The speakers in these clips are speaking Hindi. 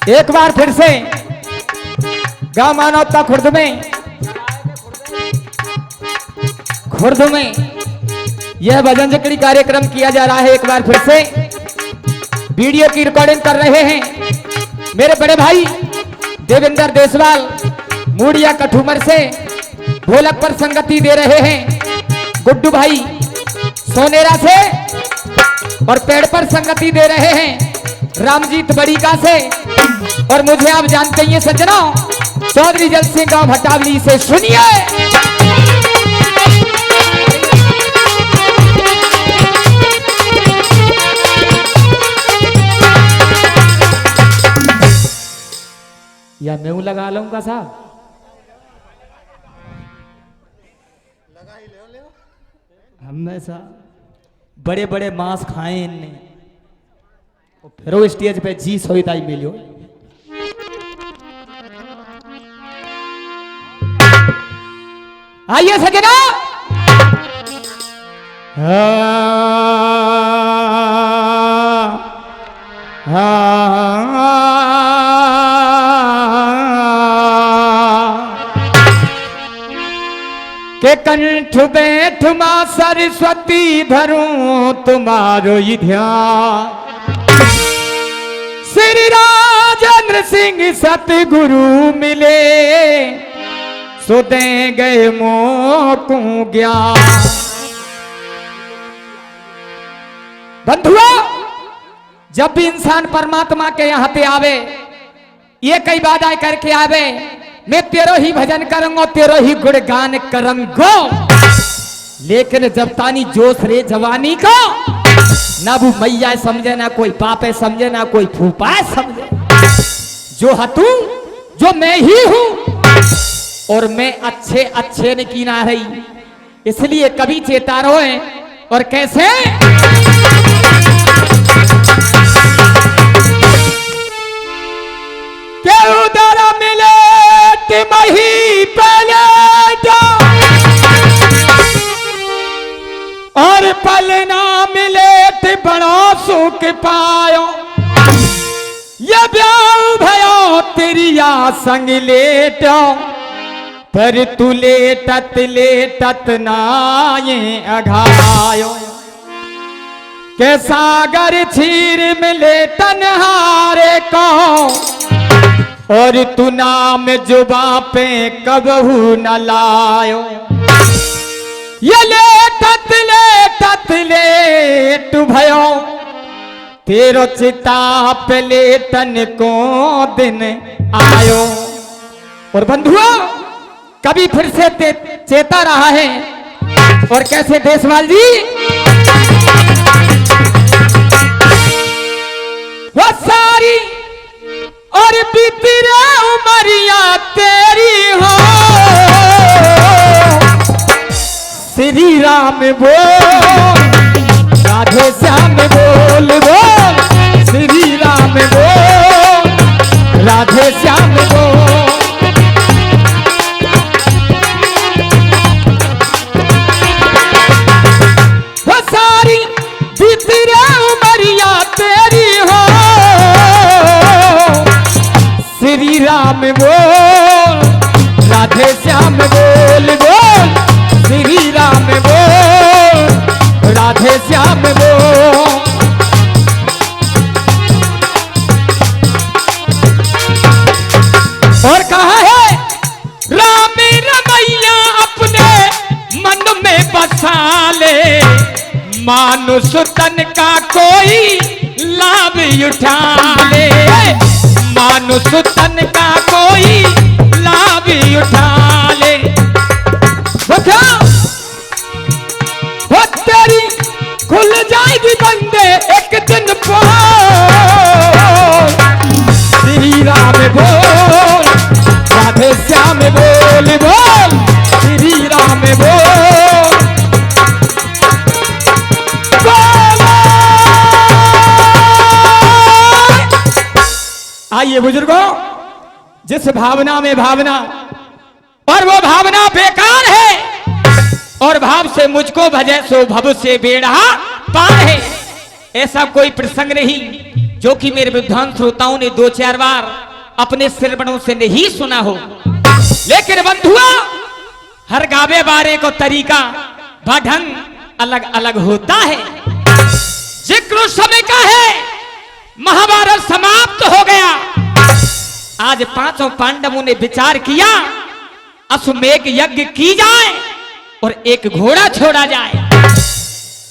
एक बार फिर से गांव मानवता खुर्द में यह भजन जकड़ी कार्यक्रम किया जा रहा है। एक बार फिर से वीडियो की रिकॉर्डिंग कर रहे हैं मेरे बड़े भाई देवेंद्र देसवाल मूड़िया कठुमर से। ढोलक पर संगति दे रहे हैं गुड्डू भाई सोनेरा से और पेड़ पर संगति दे रहे हैं रामजीत बड़ीका से। और मुझे आप जानते हैं सज्जनों चौधरी जल सिंह गांव भटावली से। सुनिए या मैं लगा लूंगा साहब, हमने सा बड़े बड़े मांस खाए इनने फिर वो स्टेज पे जी सोईताई मिलियो। आइए सजना के कंठ बैठ मां सरस्वती धरूं तुम्हारो ही ध्यान। श्री राजेंद्र सिंह सतगुरु मिले सो दे गए मोको ज्ञान। बंधुओं जब भी इंसान परमात्मा के यहाँ पे आवे ये कई वादा करके आवे मैं तेरो ही भजन करूंगा तेरो ही गुणगान करूंगा। लेकिन जब तानी जोश रे जवानी को ना वो मैया समझे ना कोई पापे समझे ना कोई फूफा समझे। जो हतू जो मैं ही हूं और मैं अच्छे अच्छे ने की ना रही इसलिए कभी चेता रोए। और कैसे के उधर मिले मही पहले और पलना मिले बड़ा सुख पायो। ये ब्याह भयो तेरी संग लेटो पर तू लेटत नाये अघायो। के सागर छीर मिले तनहारे को और तू नाम जुबा पे कबहू न लायो। ये लेटत तू भयो तेरो चिता पे लेटन को दिन आयो। और बंधुओं कभी फिर से चेता रहा है। और कैसे देसवाल जी वो सारी और बीती रे उमरिया तेरी हो श्री राम बोल राधे श्याम बोल बोल श्री राम बोल राधे श्याम बोल। वो सारी बीती रे उमरिया तेरी हो श्री राम बोल राधे श्याम बोल बोल श्री राम बोल राधे श्याम बोल। और कहा है राम रमैया अपने मन में बसा ले मानुष तन का कोई लाभ उठा ले। मानुष तन का कोई लाभ उठा ले। वो तेरी खुल जाएगी बंदे एक दिन बोल श्री राम बोल राधे श्याम बोल बोल श्री राम बोल। आइए बुजुर्गों जिस भावना में भावना और वो भावना बेकार है और भाव से मुझको भजे सो भव से बेड़ा पार है। ऐसा कोई प्रसंग नहीं जो कि मेरे विद्वान श्रोताओं ने 2-4 बार अपने श्रवणों से नहीं सुना हो। लेकिन बंधुआ, हर गावे बारे को तरीका व ढंग अलग अलग होता है। जिक्र उस समय का है, महाभारत समाप्त हो गया। आज 5 पांडवों ने विचार किया अश्वमेध यज्ञ की जाए और एक घोड़ा छोड़ा जाए।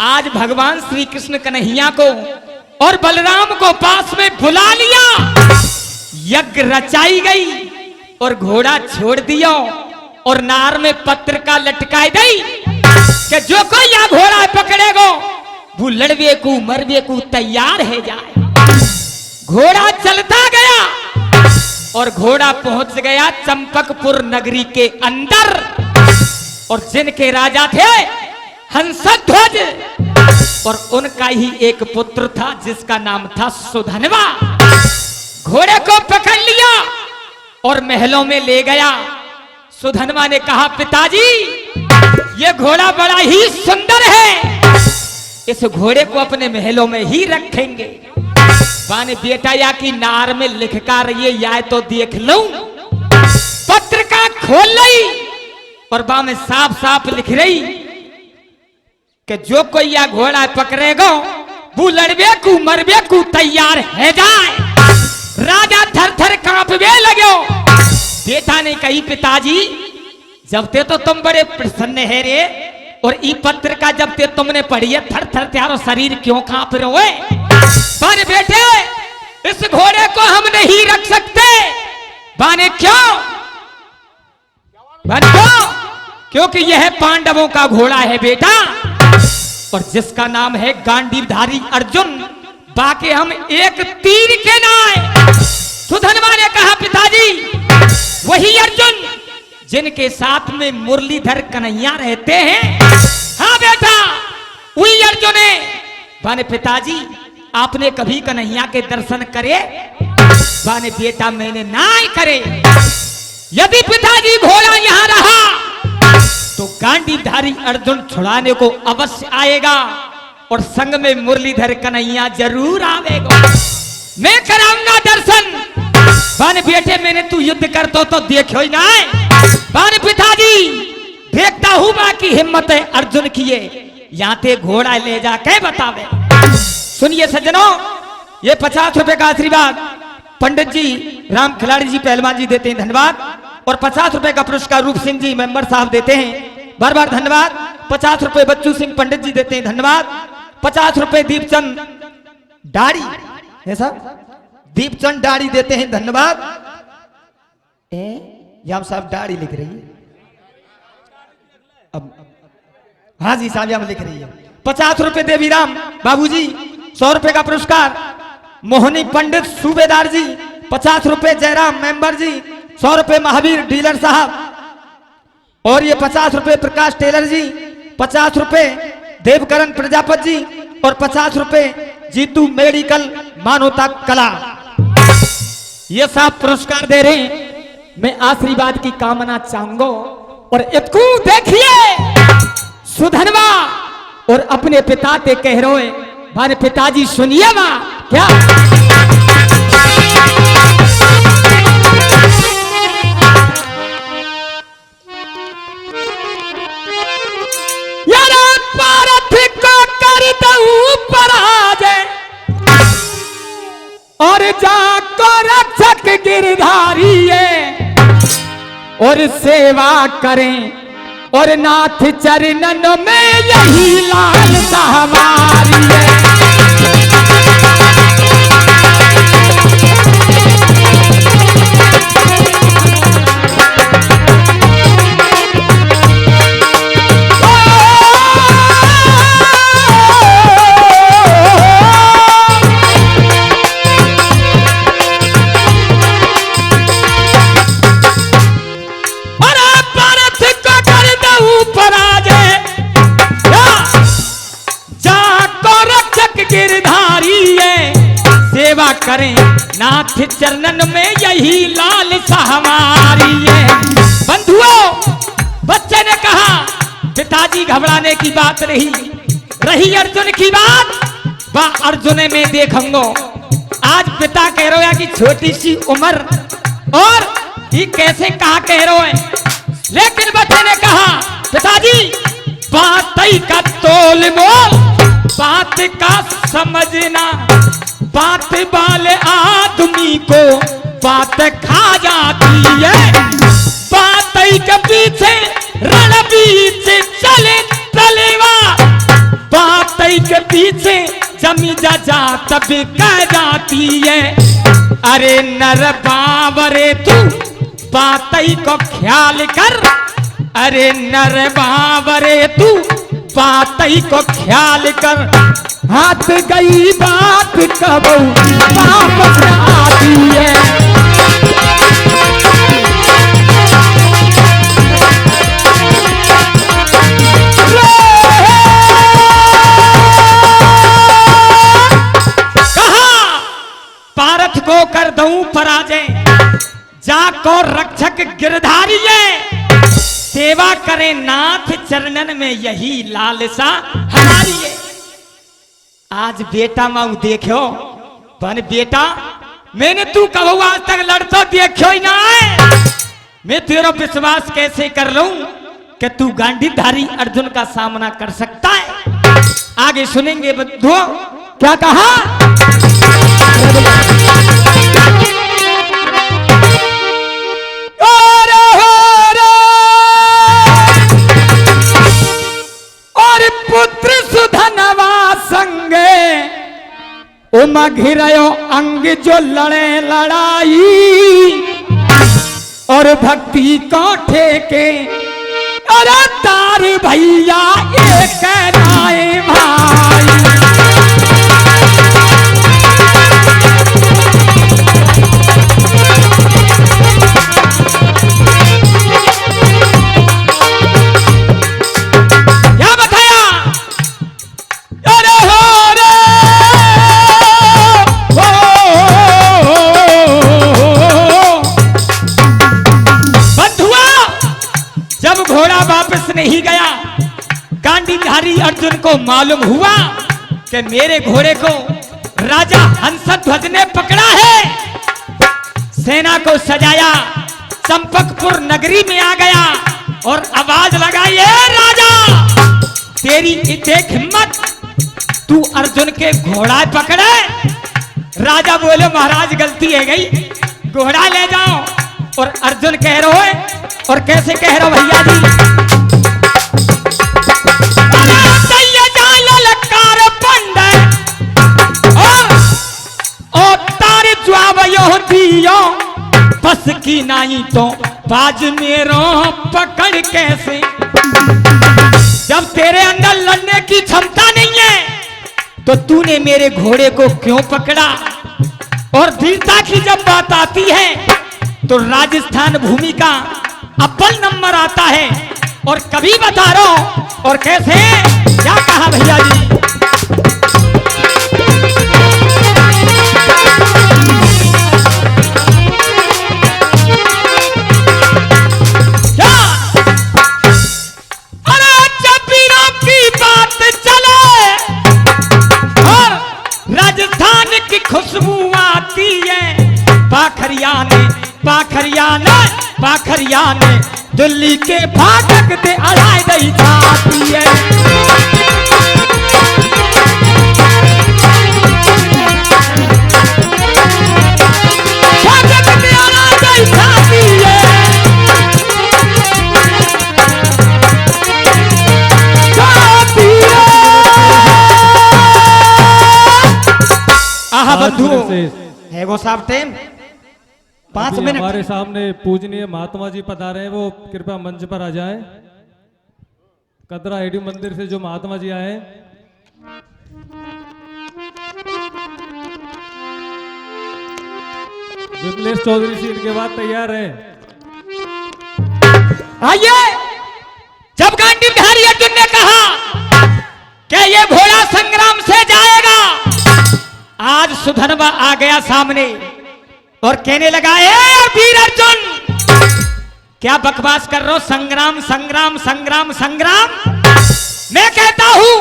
आज भगवान श्री कृष्ण कन्हैया को और बलराम को पास में बुला लिया, यज्ञ रचाई गई और घोड़ा छोड़ दिया और नार में पत्र का लटकाई गई कि जो कोई यह घोड़ा पकड़ेगो वो लड़वे को मरवे को तैयार है जाए। घोड़ा चलता गया और घोड़ा पहुंच गया चंपकपुर नगरी के अंदर। और जिनके राजा थे हंसध्वज, और उनका ही एक पुत्र था जिसका नाम था सुधनवा। घोड़े को पकड़ लिया और महलों में ले गया। सुधनवा ने कहा, पिताजी ये घोड़ा बड़ा ही सुंदर है, इस घोड़े को अपने महलों में ही रखेंगे। बाने बेटा या की नार में लिख कर ये या तो देख लूं। पत्रिका खोल ली और बा में साफ साफ लिख रही कि जो कोई या घोड़ा पकड़ेगा वो लड़वे को मरवे को तैयार है जाए। राजा थर थर कांपने लगे। बेटा ने कही, पिताजी जब ते तो तुम बड़े प्रसन्न है रे, और ई पत्र का जब ते तुमने पढ़ी है थर थर त्यारो शरीर क्यों कांप रहे हो? पर बेटे इस घोड़े को हम नहीं रख सकते। बाने क्यों? क्योंकि यह पांडवों का घोड़ा है बेटा, और जिसका नाम है गांडीवधारी अर्जुन, बाकी हम एक तीर के नाए। सुधनवा ने कहा, पिताजी वही अर्जुन जिनके साथ में मुरलीधर कन्हैया रहते हैं। हाँ बेटा वही अर्जुन है। बाने पिताजी आपने कभी कन्हैया के दर्शन करे? बाने बेटा मैंने ना करे। यदि पिताजी घोड़ा यहाँ रहा तो गांडीवधारी अर्जुन छुड़ाने को अवश्य आएगा और संग में मुरलीधर कन्हैया जरूर आवेगा। मैं कराऊंगा दर्शन। बाने बेटे मैंने तू युद्ध करतो तो देखो ही ना। बाने पिताजी देखता हूं बाकी हिम्मत है अर्जुन की, यहाँ ते घोड़ा ले जाके बतावे। सुनिए सज्जनों, ये 50 रुपए का आशीर्वाद पंडित जी राम खिलाड़ी जी पहलवान जी देते हैं, धन्यवाद। और 50 रुपए का पुरस्कार रूप सिंह जी मेंबर साहब देते हैं, बार बार धन्यवाद। 50 रुपए बच्चू सिंह पंडित जी देते हैं, धन्यवाद। 50 रुपए दीपचंद दाढ़ी है साहब, दीपचंद दाढ़ी देते हैं, धन्यवाद। याम साहब दाढ़ी लिख रही है अब। हाँ जी साहब याम लिख रही है। 50 रुपए देवीराम बाबूजी। 100 रुपए का पुरस्कार मोहनी पंडित सूबेदार जी। 50 रुपए जयराम मेंबर जी। 100 रुपए महावीर डीलर साहब। और ये 50 रुपए प्रकाश टेलर जी। 50 रुपए देवकरण प्रजापति जी। और 50 रुपए जीतू मेडिकल मानवता कला। ये सब पुरस्कार दे रहे हैं। मैं आशीर्वाद की कामना चाहूंगा। और इतकू देखिए सुधनवा और अपने पिता ते कह रहे भारे पिताजी सुनिए मां क्या? यार पारथ को कर दऊं पराजय और जाको रक्षक गिरधारी और सेवा करें और नाथ चरणन में यही लालसा हमारी है। सेवा करें नाथ चरणन में यही लालसा हमारी है। बंधुओं, बच्चे ने कहा पिताजी घबराने की बात रही अर्जुन की बात। वह अर्जुन में देखूंगा आज पिता कह रहे हैं कि छोटी सी उम्र और ये कैसे कहा कह रहे हैं, लेकिन बच्चे ने कहा पिताजी बात का तोल मोल, बात का समझना, बात वाले आदमी को बात खा जाती है, बात के पीछे रण बीच चले तलेवा, बात के पीछे जमी जा तब कह जाती है। अरे नर बावरे तू बात को ख्याल कर, अरे नर बावरे तू बात को ख्याल कर, हाथ गई बात कब वापस आती है। पारथ को कर दूं पराजय, जाको रक्षक गिरधारी है, सेवा करे नाथ चरणन में यही लालसा हमारी है। आज बेटा माऊ देखो बन बेटा, मैंने तू कहो आज तक लड़ता देखो ही ना है, मैं तेरा विश्वास कैसे कर लूं कि तू गांडीधारी अर्जुन का सामना कर सकता है। आगे सुनेंगे बंधुओं क्या कहा। और पुत्र सुधनवा संगे उमा घिरयो अंग जो लड़े लड़ाई, और भक्ति को ठेके अरे तार भैया एक नाए भाई। नहीं गया, गांडीधारी अर्जुन को मालूम हुआ कि मेरे घोड़े को राजा हंसध्वज ने पकड़ा है। सेना को सजाया, चंपकपुर नगरी में आ गया और आवाज लगाई, राजा तेरी देख हिम्मत, तू अर्जुन के घोड़ा पकड़े। राजा बोले महाराज गलती है गई, घोड़ा ले जाओ। और अर्जुन कह रहे हो, और कैसे कह रहे हो भैया जी, बस की नहीं तो बाज मेरो पकड़ कैसे। जब तेरे अंदर लड़ने की क्षमता नहीं है तो तूने मेरे घोड़े को क्यों पकड़ा। और वीरता की जब बात आती है तो राजस्थान भूमि का अव्वल नंबर आता है। और कभी बता रहा हूं, और कैसे क्या कहा भैया जी, खुशबू आती है पाखरिया ने दिल्ली के फाटक ते अड़ाई दई जाती है। फाटक ते अड़ाई दई जाती है, जाती है। आहा बंधु है वो साहब टेम 5 मिनट। हमारे सामने पूजनीय महात्मा जी पधारे हैं, वो कृपया मंच पर आ जाएं। कदरा हेडी मंदिर से जो महात्मा जी आए, विमलेश चौधरी जी इनके बाद तैयार है। आइए, जब गांडीधारी अर्जुन ने कहा कि ये घोड़ा संग्राम से जाएगा, आज सुधनवा आ गया सामने और कहने लगा, ए वीर अर्जुन क्या बकवास कर रहे हो, संग्राम संग्राम संग्राम संग्राम। मैं कहता हूं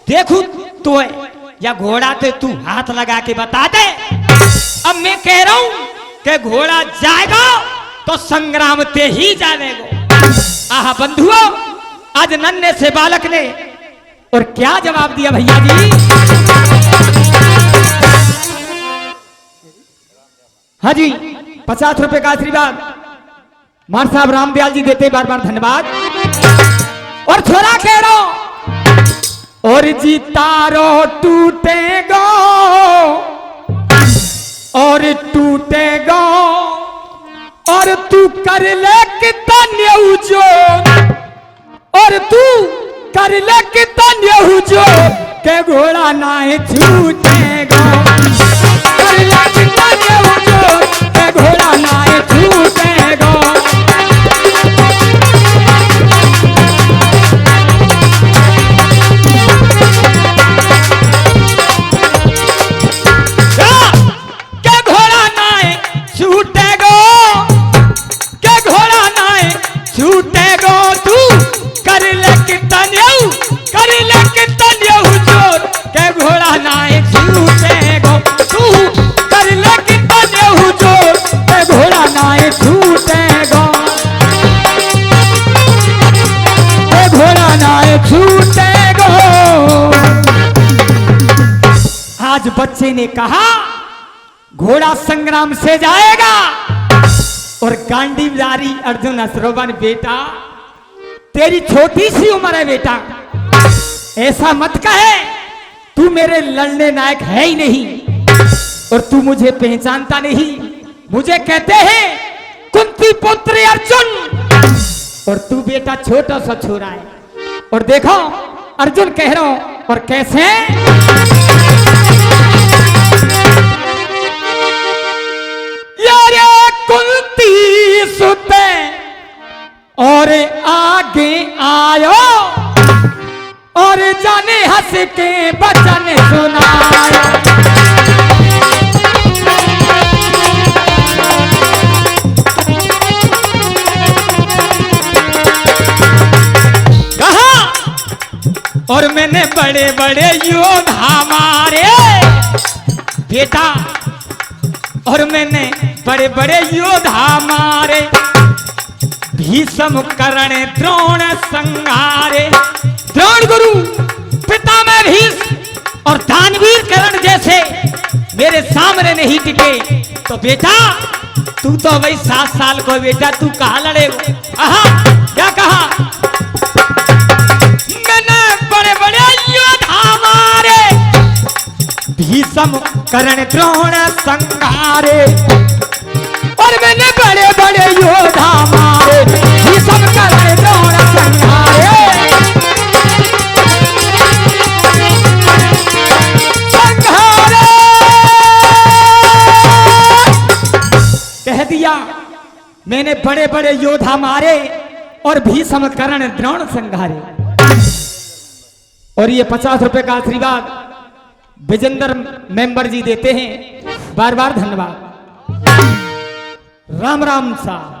देखू तो या घोड़ा तो तू हाथ लगा के बता दे। अब मैं कह रहा हूं कि घोड़ा जाएगा तो संग्राम ते ही जाएगा। आहा बंधुओं, आज नन्हे से बालक ने और क्या जवाब दिया भैया जी। हाँ जी, 50 रुपए का आशीर्वाद मान साहब रामदयाल जी देते, बार बार धन्यवाद। और छोरा कह रहा हूं, और जी तारो टूटेगा और टूटेगा और तू कर ले कितना न्यूजो, और तू कर ले कितना न्यूजो के घोड़ा ना छूटेगा, कर ले कितना न्यूजो के घोड़ा ना छूटेगा। आज बच्चे ने कहा घोड़ा संग्राम से जाएगा, और गांडीवधारी अर्जुन अश्रोवन, बेटा तेरी छोटी सी उम्र है बेटा, ऐसा मत कहे, तू मेरे लड़ने लायक है ही नहीं, और तू मुझे पहचानता नहीं। मुझे कहते हैं कुंती पुत्र अर्जुन, और तू बेटा छोटा सा छोरा है। और देखो अर्जुन कह रहा हूं, और कैसे यारे कुंती सुते और आगे आयो, और जाने हंस के बचन सुनायो। कहा और मैंने बड़े बड़े योद्धा मारे बेटा, और मैंने बड़े बड़े योद्धा मारे, भीष्म कर्ण द्रोण संहारे। द्रोण गुरु पितामह भीष्म और दानवीर कर्ण जैसे मेरे सामने नहीं टिके, तो बेटा तू तो वही 7 साल को बेटा, तू कहां लड़ेगा। आहा क्या कहा, मैंने बड़े बड़े योद्धा मारे, भीष्म कर्ण द्रोण संहारे, और मैंने बड़े बड़े योद्धा मारे, भीष्म कर्ण द्रोण संहारे। संहारे कह दिया, मैंने बड़े बड़े योद्धा मारे और भीष्म कर्ण द्रोण संहारे। और ये 50 रुपए का आशीर्वाद विजेंद्र मेंबर जी देते हैं, बार बार धन्यवाद। राम राम साहब।